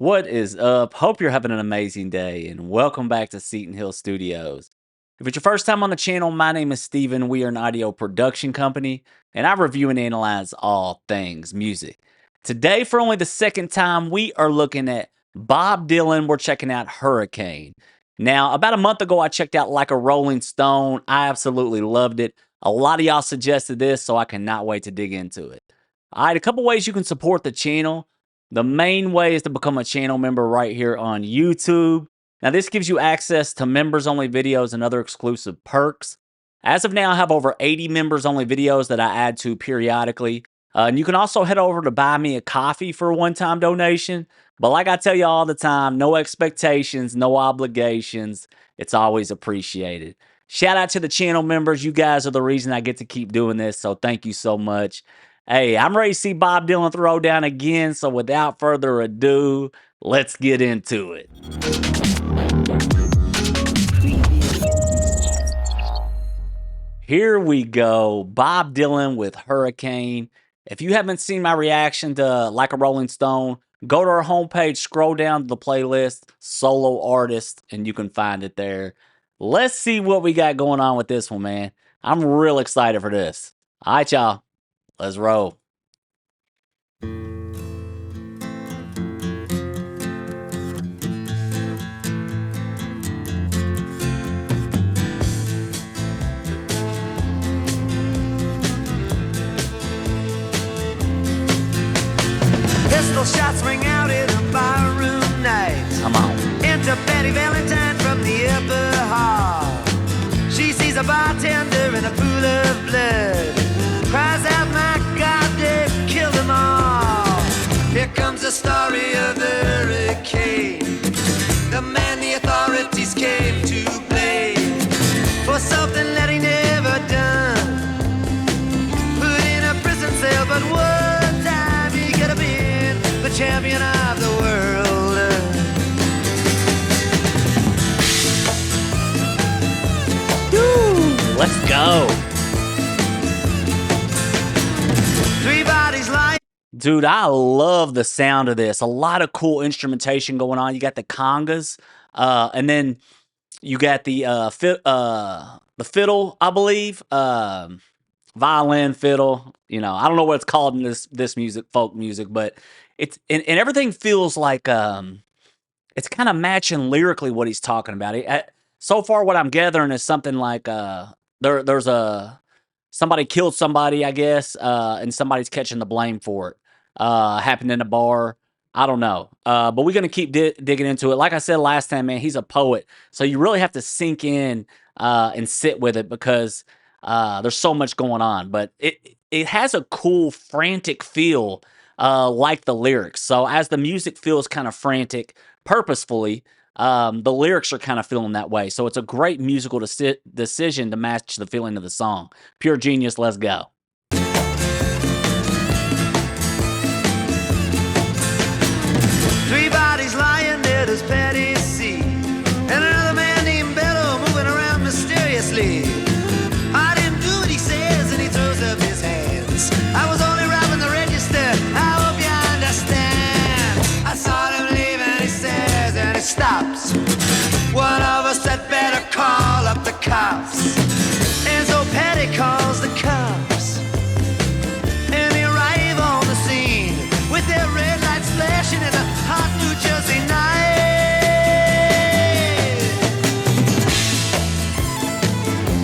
What is up? Hope you're having an amazing day and welcome back to Seton Hill Studios. If it's your first time on the channel, my name is Steven. We are an audio production company and I review and analyze all things music. Today, for only the second time, we are looking at Bob Dylan. We're checking out Hurricane. Now, about a month ago, I checked out Like a Rolling Stone. I absolutely loved it. A lot of y'all suggested this, so I cannot wait to dig into it. All right, a couple ways you can support the channel. The main way is to become a channel member right here on YouTube. Now, this gives you access to members-only videos and other exclusive perks. As of now, I have over 80 members-only videos that I add to periodically. And you can also head over to buy me a coffee for a one-time donation. But like I tell you all the time, no expectations, no obligations. It's always appreciated. Shout out to the channel members. You guys are the reason I get to keep doing this, so thank you so much. Hey, I'm ready to see Bob Dylan throw down again, so without further ado, let's get into it. Here we go, Bob Dylan with Hurricane. If you haven't seen my reaction to Like a Rolling Stone, go to our homepage, scroll down to the playlist, Solo Artist, and you can find it there. Let's see what we got going on with this one, man. I'm real excited for this. All right, y'all. Let's roll. Pistol shots ring out in a barroom night. Come on. Enter Betty Valentine from the upper hall. She sees a bartender in a pool of blood. Cries out, my God, they've killed them all. Here comes the story of the hurricane. The man the authorities came to blame for something that he never done. Put in a prison cell, but one time he could have been the champion of the world. Let's go. Three bodies lying. Dude, I love the sound of this. A lot of cool instrumentation going on. You got the congas, and then you got the fiddle, I believe, violin, fiddle. You know, I don't know what it's called in this music, folk music, but it's and everything feels like it's kind of matching lyrically what he's talking about. So far, what I'm gathering is something like there's somebody killed somebody, I guess, and somebody's catching the blame for it. Happened in a bar. I don't know. But we're going to keep digging into it. Like I said last time, man, he's a poet. So you really have to sink in and sit with it because there's so much going on. But it has a cool, frantic feel like the lyrics. So as the music feels kind of frantic purposefully, the lyrics are kind of feeling that way. So it's a great musical decision to match the feeling of the song. Pure genius. Let's go. Three bodies lying there, does Patty see? And another man named Bello moving around mysteriously. I didn't do what he says, and he throws up his hands. I was only robbing the register, I hope you understand. I saw him leave and he says, and he stops. One of us had better call up the cops. And so Patty calls the cops. And they arrive on the scene with their red lights flashing in a hot New Jersey night.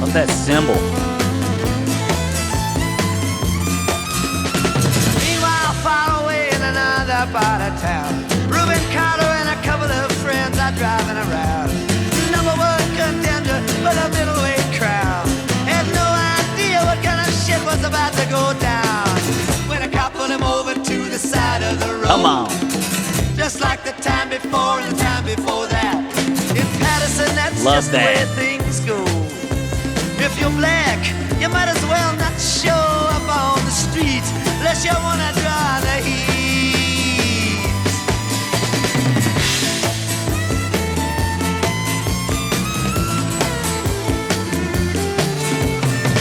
Love that cymbal. Meanwhile, far away in another part of town, Reuben Carter and a couple of friends are driving around. Number one contender for the middleweight crown. Had no idea what kind of shit was about to go down when a cop pulled him over to the side of the road. Come on. Just like the time before and the time before that. In Patterson, that's Love just that. the way things go. If you're black, you might as well not show up on the street unless you wanna draw the heat.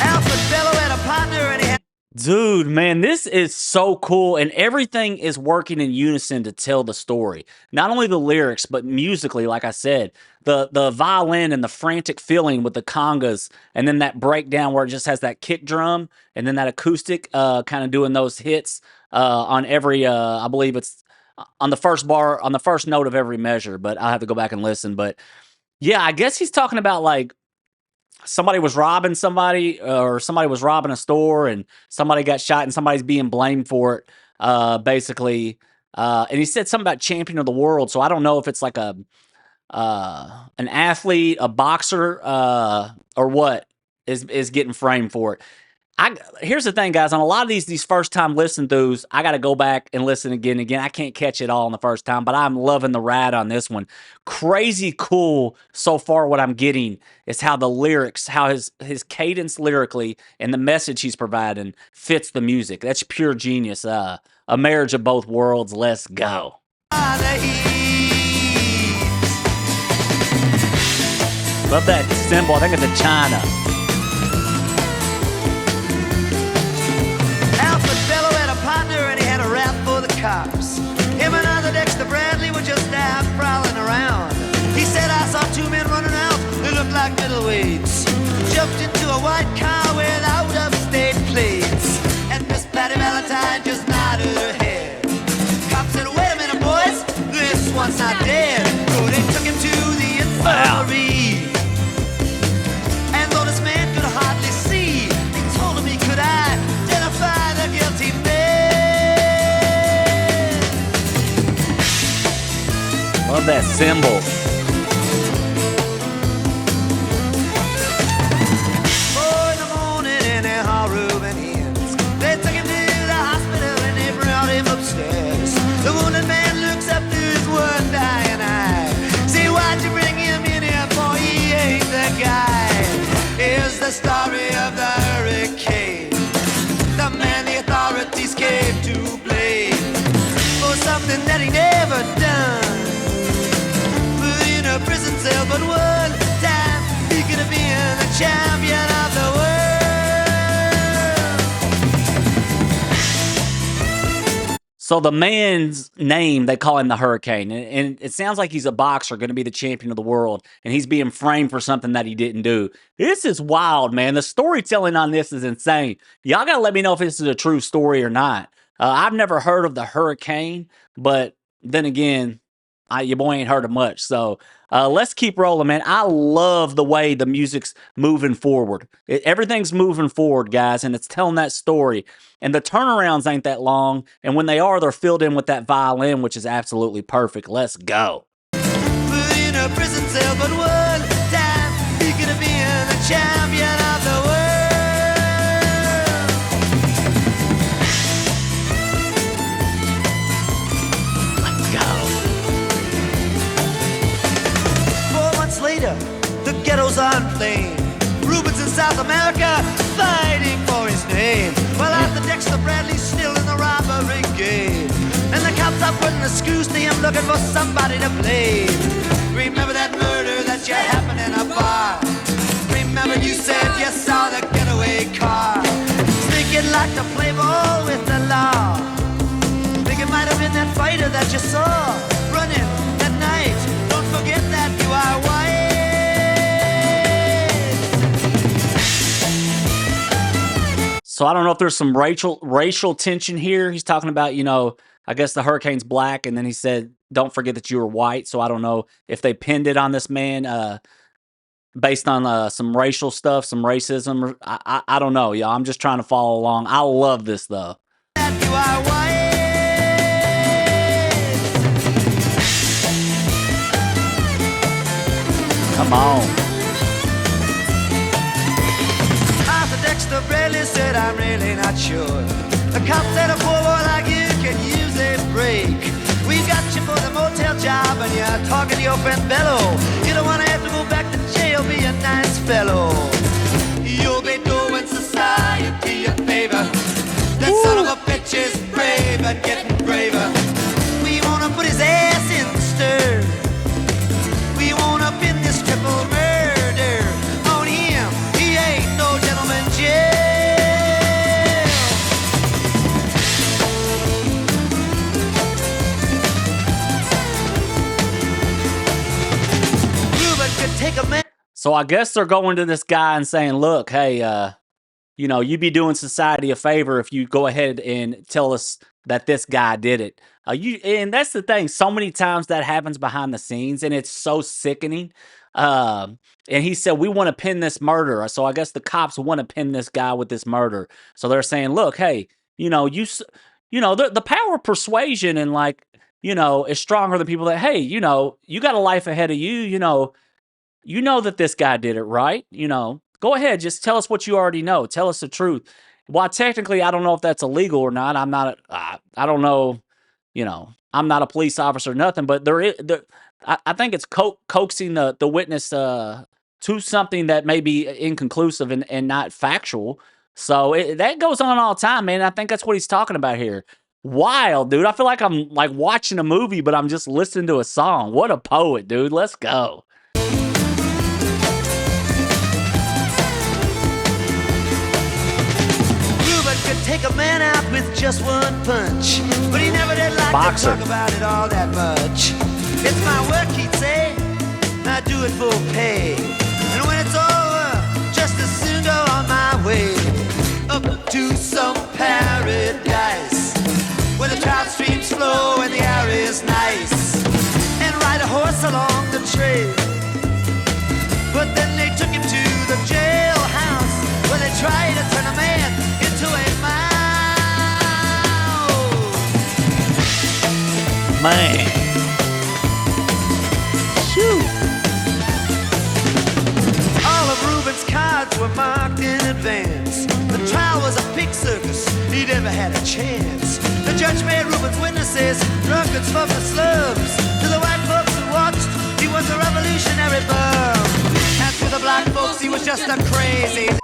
Alfred Bello had a partner and he had Dude, Dude, man, this is so cool, and everything is working in unison to tell the story. Not only the lyrics, but musically, like I said, the violin and the frantic feeling with the congas, and then that breakdown where it just has that kick drum, and then that acoustic, kind of doing those hits on every, I believe it's on the first bar, on the first note of every measure. But I'll have to go back and listen. But yeah, I guess he's talking about like somebody was robbing somebody, or somebody was robbing a store and somebody got shot and somebody's being blamed for it, basically. And he said something about champion of the world. So I don't know if it's like an athlete, a boxer, or what is getting framed for it. Here's the thing, guys. On a lot of these first time listen throughs, I got to go back and listen again and again. I can't catch it all in the first time, but I'm loving the ride on this one. Crazy cool so far. What I'm getting is how the lyrics, how his cadence lyrically and the message he's providing fits the music. That's pure genius. A marriage of both worlds. Let's go. Love that cymbal. I think it's a China. And he had a rap for the cops. Him and other Dexter Bradley were just out prowling around. He said, I saw two men running out, they looked like middleweights. Jumped into a white car with out-of-state plates. And Miss Patty Valentine just nodded her head. Cop said, wait a minute, boys, this one's not dead. So they took him to the infirmary. And though this man could hardly see, he told him he could identify the guilty man. Love that cymbal. 4 in the morning and their horror ends. They took him to the hospital and they brought him upstairs. The wounded man looks up to his one dying eye. See, why'd you bring him in here for? He ain't the guy. Here's the story of the hurricane. The man the authorities came to blame for something that he never done. A prison cell, but one time he could have been the champion of the world. So the man's name, they call him the Hurricane, and it sounds like he's a boxer, going to be the champion of the world, and he's being framed for something that he didn't do. This is wild, man. The storytelling on this is insane. Y'all got to let me know if this is a true story or not. I've never heard of the Hurricane, but then again, your boy ain't heard of much. So let's keep rolling, man. I love the way the music's moving forward. Everything's moving forward, guys, and it's telling that story. And the turnarounds ain't that long. And when they are, they're filled in with that violin, which is absolutely perfect. Let's go. Put in a prison cell, but one time he could have been the champion of the world. Later, the ghettos are inflamed. Rubens in South America fighting for his name. While Arthur Dexter Bradley's still in the robbery game. And the cops are putting the screws to him, looking for somebody to blame. Remember that murder that you happened in a bar? Remember you said you saw the getaway car? Think you'd like to play ball with the law? Think it might have been that fighter that you saw running that night. Don't forget that you are white. So I don't know if there's some racial tension here. He's talking about, I guess the Hurricane's black, and then he said, don't forget that you were white. So I don't know if they pinned it on this man based on some racial stuff, some racism. I don't know, y'all. I'm just trying to follow along. I love this, though. You are white. Come on. Arthur Dexter Bradley said, I'm really not sure. The cop said a poor boy like you can use a break. We got you for the motel job and you're talking to your friend Bello. You don't want to have to go back to jail, be a nice fellow. You'll be doing society a favor. That son of a bitch is brave and getting braver. We want to put his ass in the stir. We want to pin this triple murder on him. He ain't no gentleman jail. So I guess they're going to this guy and saying, look, hey, you'd be doing society a favor if you go ahead and tell us that this guy did it. And that's the thing. So many times that happens behind the scenes, and it's so sickening. And he said, we want to pin this murder. So I guess the cops want to pin this guy with this murder. So they're saying, look, hey, the power of persuasion and is stronger than people that, hey, you got a life ahead of you, that this guy did it, right? Go ahead, just tell us what you already know. Tell us the truth. While technically, I don't know if that's illegal or not. I don't know, I'm not a police officer or nothing, but I think it's coaxing the witness to something that may be inconclusive and not factual. So that goes on all the time, man. I think that's what he's talking about here. Wild, dude. I feel like I'm like watching a movie, but I'm just listening to a song. What a poet, dude. Let's go. Could take a man out with just one punch, but he never did like Boxer. to talk about it all that much. It's my work, he'd say, I do it for pay, and when it's over, just as soon go on my way up to some paradise where the trout streams flow and the air is nice, and ride a horse along the trail. But then they took him to the jailhouse where they tried to turn a man into a man. Shoot. All of Reuben's cards were marked in advance. The trial was a pig circus, he never had a chance. The judge made Reuben's witnesses drunkards from the slums. To the white folks who watched, he was a revolutionary bum. And to the black folks, he was just a crazy nigga.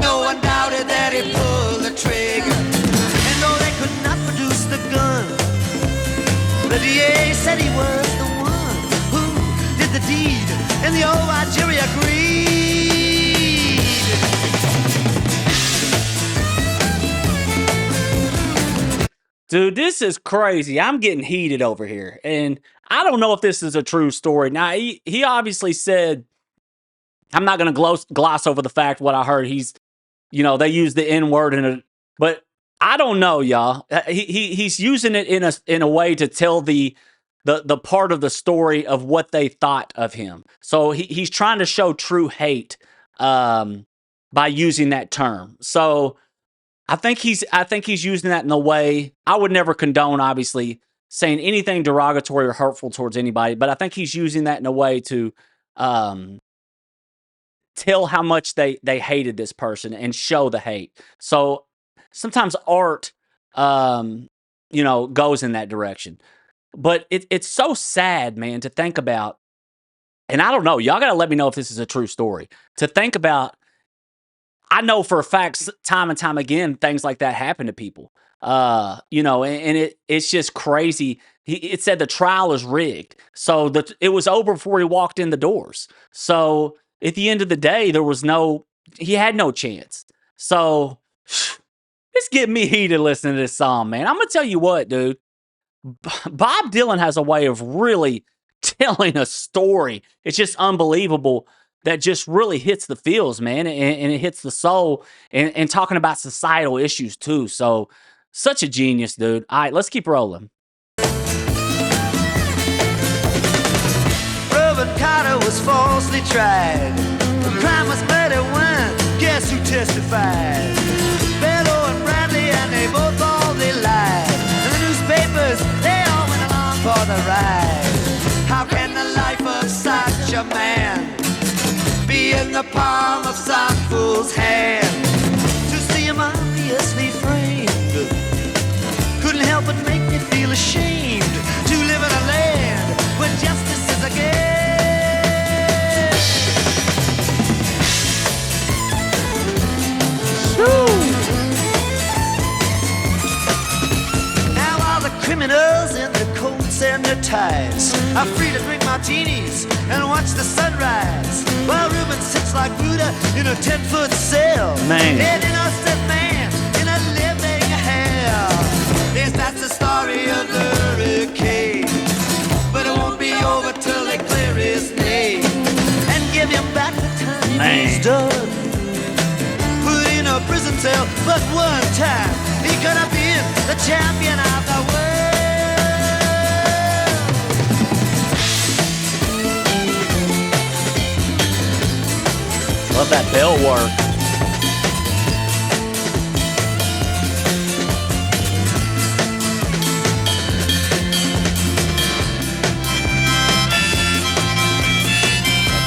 No one doubted that he pulled the trigger. And though they could not produce the gun, the DA said he was the one who did the deed, and the old white jury agreed. Dude, this is crazy. I'm getting heated over here, and I don't know if this is a true story. Now, he obviously said, I'm not going to gloss over the fact what I heard. They use the N-word in it, but I don't know, y'all. He's using it in a way to tell the part of the story of what they thought of him. So he's trying to show true hate by using that term. So I think he's using that in a way I would never condone, obviously, saying anything derogatory or hurtful towards anybody. But I think he's using that in a way to tell how much they hated this person and show the hate. So sometimes art, goes in that direction. But it's so sad, man, to think about. And I don't know. Y'all got to let me know if this is a true story. To think about, I know for a fact, time and time again, things like that happen to people. And it's just crazy. It said the trial is rigged. So it was over before he walked in the doors. So at the end of the day, he had no chance. So it's getting me heated listening to this song, man. I'm going to tell you what, dude. Bob Dylan has a way of really telling a story. It's just unbelievable. That just really hits the feels, man, and it hits the soul, and talking about societal issues too. So, such a genius, dude. All right, let's keep rolling. Robert Carter was falsely tried. The crime was murder when, guess who testified? Bellow and Bradley, and they both they lied. And the newspapers, they all went along for the ride. How can the life of such a man be in the palm of some fool's hand? To see him obviously framed couldn't help but make me feel ashamed to live in a land where justice is a gift. Now all the criminals in their coats and their ties are free to drink martinis and watch the sunrise, while Reuben sits like Buddha in a 10-foot cell. Man. An innocent man in a living hell. Yes, that's the story of the hurricane, but it won't be over till they clear his name. And done. Put in a prison cell, but one time he could have been the champion of the world. Love that bell work.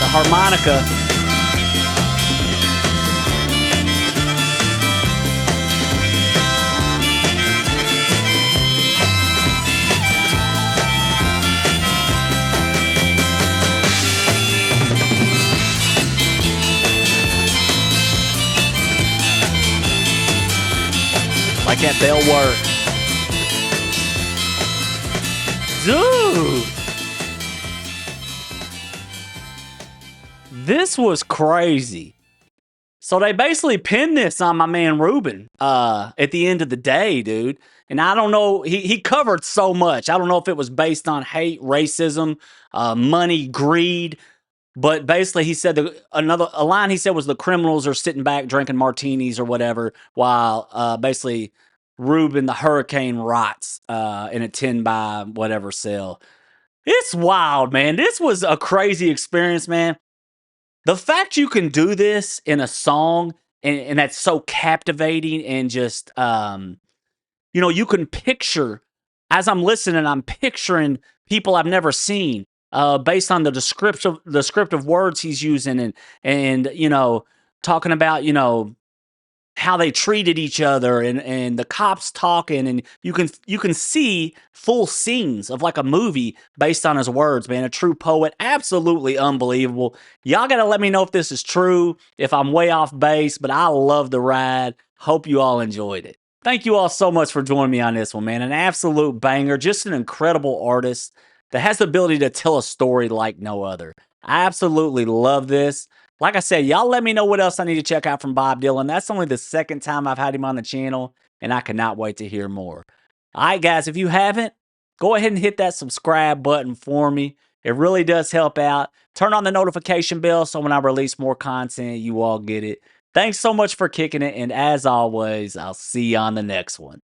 The harmonica. Like that bell work. Dude. This was crazy. So they basically pinned this on my man Ruben at the end of the day, dude. And I don't know, he covered so much. I don't know if it was based on hate, racism, money, greed. But basically, he said a line he said was the criminals are sitting back drinking martinis or whatever, while basically Ruben the Hurricane rots in a 10 by whatever cell. It's wild, man. This was a crazy experience, man. The fact you can do this in a song and that's so captivating and just you can picture as I'm listening, I'm picturing people I've never seen based on the descriptive words he's using and talking about how they treated each other and the cops talking, and you can see full scenes of like a movie based on his words, man. A true poet. Absolutely unbelievable. Y'all gotta let me know if this is true, if I'm way off base, but I love the ride. Hope you all enjoyed it. Thank you all so much for joining me on this one, man. An absolute banger. Just an incredible artist that has the ability to tell a story like no other. I absolutely love this. Like I said, y'all let me know what else I need to check out from Bob Dylan. That's only the second time I've had him on the channel, and I cannot wait to hear more. All right, guys, if you haven't, go ahead and hit that subscribe button for me. It really does help out. Turn on the notification bell so when I release more content, you all get it. Thanks so much for kicking it, and as always, I'll see you on the next one.